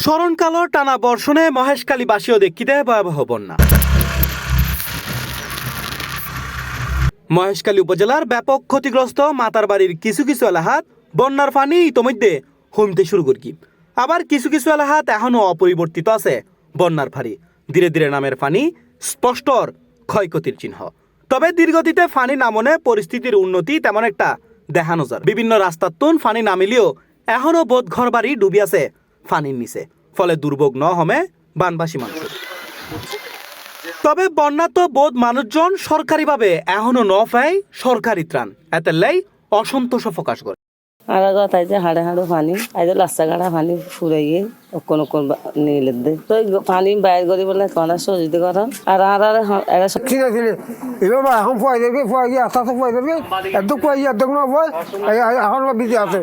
স্মরণকালো টানা বর্ষণে মহেশখালীবাসীও দেখিতে ভয়াবহ বন্যা। মহেশখালী উপজেলার ব্যাপক ক্ষতিগ্রস্ত মাতারবাড়ির কিছু কিছু এলাকাত বন্যার পানি ইতোমধ্যে কমতে শুরু করি, আবার কিছু কিছু এলাকাত এখনো অপরিবর্তিত আছে বন্যার ফাঁড়ি। ধীরে ধীরে নামের পানি স্পষ্টর ক্ষয়ক্ষতির চিহ্ন। তবে দীর্ঘদিতে ফানি নামনে পরিস্থিতির উন্নতি তেমন একটা দেখানো যায়। বিভিন্ন রাস্তার তুন ফানি নামিলেও এখনো বোধ ঘর বাড়ি ডুবি আছে ফানির নিচে, ফলে দুর্ভোগ ন হমে বানবাসী মানুষ। তবে বন্যা তো বোধ মানুষজন সরকারিভাবে এখনো ন পায় সরকারি ত্রাণ, এতেলাই অসন্তোষ প্রকাশ করে। আর তাই যে হাড়ে হাড়ে পানি আই যে রাস্তা ঘাটা পানি ফুরে গিয়ে কোন কোন নিলে দে তো পানি বাইর করি বলে কনা সহযোগিতা করা আর এরা ঠিক আছে এবার এখন ফুয়াই দেবে ফুয়াই গিয়ে আস্তে আস্তে ফুয়াই দেবে একদম ফুয়াই গিয়ে একদম না ফুয়াই এখন বিজি আছে।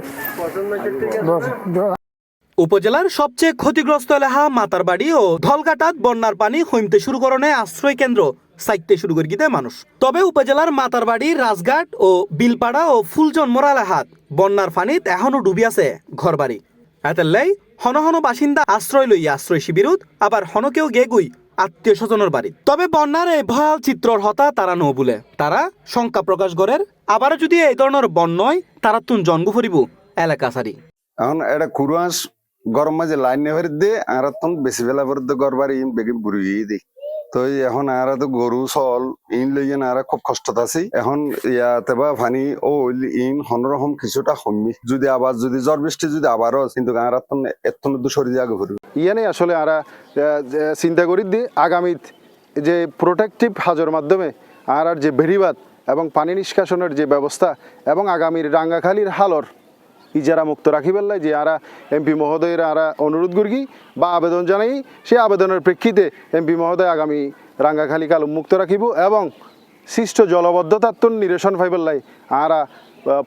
উপজেলার সবচেয়ে ক্ষতিগ্রস্ত এলাকা মাতারবাড়ি ও ধলঘাটাত বন্যার পানি কমতে শুরু করণে আশ্রয় কেন্দ্র সাইতে শুরু করে গিয়ে মানুষ। তবে উপজেলার মাতারবাড়ি, রাজঘাট ও বিলপাড়া ও ফুলজন্মরা এলাকাত বন্যার পানিত এখনো ডুবি আছে ঘরবাড়ি। এতেলাই হন হন বাসিন্দা আশ্রয় লইয়া আশ্রয় শিবিরত, আবার হনকেও গেগুই আত্মীয় স্বজনের বাড়ি। তবে বন্যার এই ভয়াল চিত্রর হতা তারা ন বলে তারা শঙ্কা প্রকাশ করেন, আবারও যদি এই ধরনের বন্যায় তারা তুন জন্ম ফরিব এলাকা সারি। এখন এটা কুরুয়াস গরম মাঝে লাইন নেভার দিয়ে আর তখন বেশি বেলা পর ঘর বাড়ি বেগে বুড়িয়ে দিই। তো এখন আর তো গরু চল ইন লইয়ে আর খুব কষ্টত আছি। এখন ইয়াতে বা পানি ও ইন হনরকম কিছুটা কমি, যদি আবার যদি জ্বর বৃষ্টি যদি আবারও কিন্তু আর এত সরি আগে ঘুরবে ইয়ানে আসলে আরা চিন্তা করি দিয়ে আগামী যে প্রোটেক্টিভ হাজর মাধ্যমে আর যে বেড়িবাদ এবং পানি নিষ্কাশনের যে ব্যবস্থা এবং আগামীর রাঙ্গাখালীর হালর ইজারা মুক্ত রাখিবার লাই যে আরা এমপি মহোদয়ের আরা অনুরোধ করি বা আবেদন জানাই, সেই আবেদনের প্রেক্ষিতে এমপি মহোদয় আগামী রাঙ্গাখালী কাল মুক্ত রাখিব এবং সৃষ্ট জলবদ্ধতার নিরসন পাইবার লাই আরা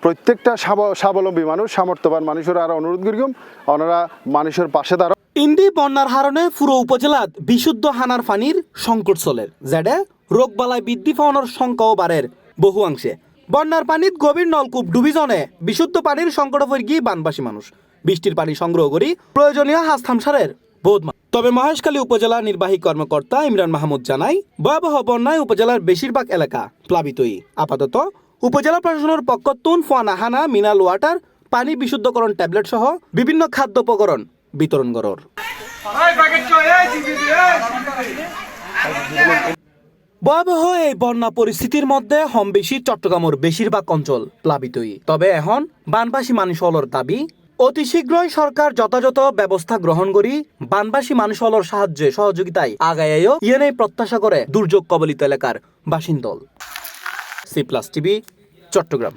প্রত্যেকটা স্বাবলম্বী মানুষ সামর্থ্যবান মানুষের আরা অনুরোধ করিম ওনারা মানুষের পাশে দাঁড়ান। ইন্দি বন্যার হারণে পুরো উপজেলাত বিশুদ্ধ হানার পানির সংকট চলের, যেটা রোগবালাই বৃদ্ধি পাওয়ানোর সংখ্যাও বাড়ের বহু অংশে। বন্যার পানিত গভীর নলকূপ ডুবি জনে বিশুদ্ধ পানির সংকট পড়ি বানবাসী মানুষ বৃষ্টির পানি সংগ্রহ করি প্রয়োজনীয় হাস্তামসারের বোধ। তবে মহেশখালী উপজেলা নির্বাহী কর্মকর্তা ইমরান মাহমুদ জানাই, ভয়াবহ বন্যায় উপজেলার বেশিরভাগ এলাকা প্লাবিতই। আপাতত উপজেলা প্রশাসনের পক্ষ তুন ফোয়ানা হানা মিনারেল ওয়াটার, পানি বিশুদ্ধকরণ ট্যাবলেট সহ বিভিন্ন খাদ্য উপকরণ বিতরণ করর। ভয়াবহ এই বন্যা পরিস্থিতির মধ্যে হম বেশি চট্টগ্রামের বেশিরভাগ অঞ্চল প্লাবিতই। তবে এখন বানবাসী মানুষের দাবি অতি শীঘ্রই সরকার যথাযথ ব্যবস্থা গ্রহণ করি বানবাসী মানুষের সাহায্যে সহযোগিতায় আগাইও ইয়েনে প্রত্যাশা করে দুর্যোগ কবলিত এলাকার বাসিন্দল। C plus TV, Chittagong.